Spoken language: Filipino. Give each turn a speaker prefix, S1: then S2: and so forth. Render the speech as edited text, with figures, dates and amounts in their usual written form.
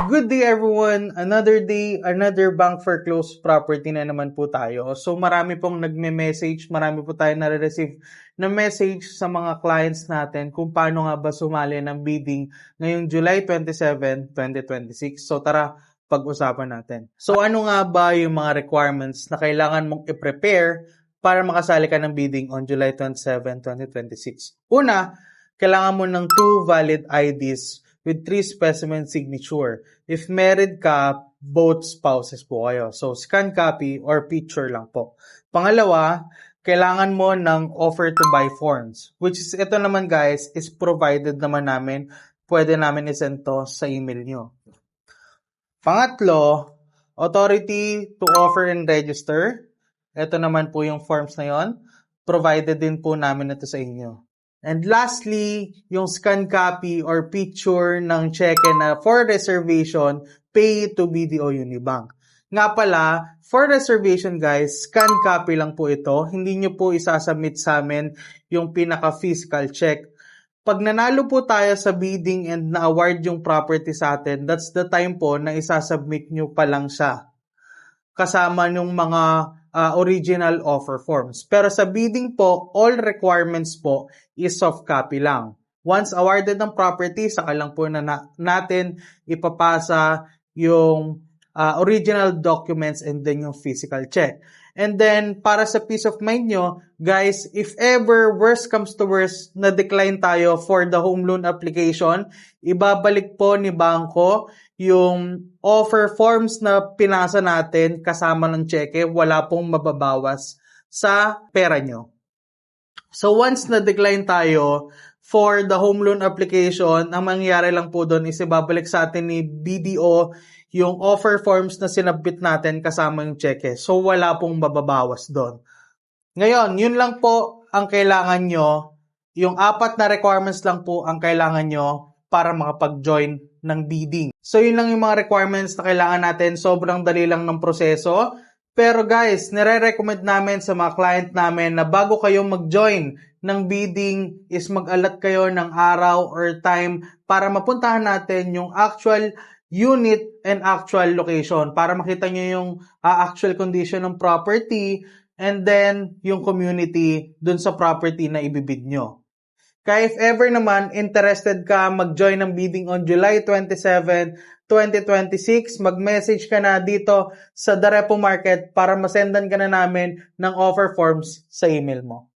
S1: Good day everyone! Another day, another bank foreclosed property na naman po tayo. So marami pong nagme-message, marami po tayo nare-receive na message sa mga clients natin kung paano nga ba sumali ng bidding ngayong July 27, 2026. So tara, pag-usapan natin. So ano nga ba yung mga requirements na kailangan mong i-prepare para makasali ka ng bidding on July 27, 2026? Una, kailangan mo ng 2 valid IDs with 3 specimen signature. If married ka, both spouses po kayo. So, scan copy or picture lang po. Pangalawa, kailangan mo ng offer to buy forms. Which is, ito naman guys, is provided naman namin. Pwede namin isend to sa email nyo. Pangatlo, authority to offer and register. Ito naman po yung forms na yon. Provided din po namin ito sa inyo. And lastly, yung scan copy or picture ng cheque na for reservation, pay to BDO Unibank. Nga pala, for reservation guys, scan copy lang po ito. Hindi nyo po isasubmit sa amin yung pinaka-physical check. Pag nanalo po tayo sa bidding and na-award yung property sa atin, that's the time po na isasubmit nyo pa lang siya. Kasama yung mga original offer forms. Pero sa bidding po, all requirements po is soft copy lang. Once awarded ng property, saka lang po na natin ipapasa yung original documents and then yung physical check. And then, para sa peace of mind nyo, guys, if ever worst comes to worst, na-decline tayo for the home loan application, ibabalik po ni bangko yung offer forms na pinasa natin kasama ng cheque, wala pong mababawas sa pera nyo. So, once na-decline tayo for the home loan application, ang mangyayari lang po doon is ibabalik sa atin ni BDO yung offer forms na sinabit natin kasama yung cheque. So, wala pong mababawas doon. Ngayon, yun lang po ang kailangan nyo. Yung 4 na requirements lang po ang kailangan nyo para makapag-join ng bidding. So, yun lang yung mga requirements na kailangan natin. Sobrang dali lang ng proseso. Pero guys, nire-recommend namin sa mga client namin na bago kayo mag-join ng bidding is mag-alat kayo ng araw or time para mapuntahan natin yung actual unit and actual location para makita nyo yung actual condition ng property and then yung community dun sa property na ibibid nyo. Kaya if ever naman interested ka mag-join ng bidding on July 27, 2026, mag-message ka na dito sa The Repo Market para masendan ka na namin ng offer forms sa email mo.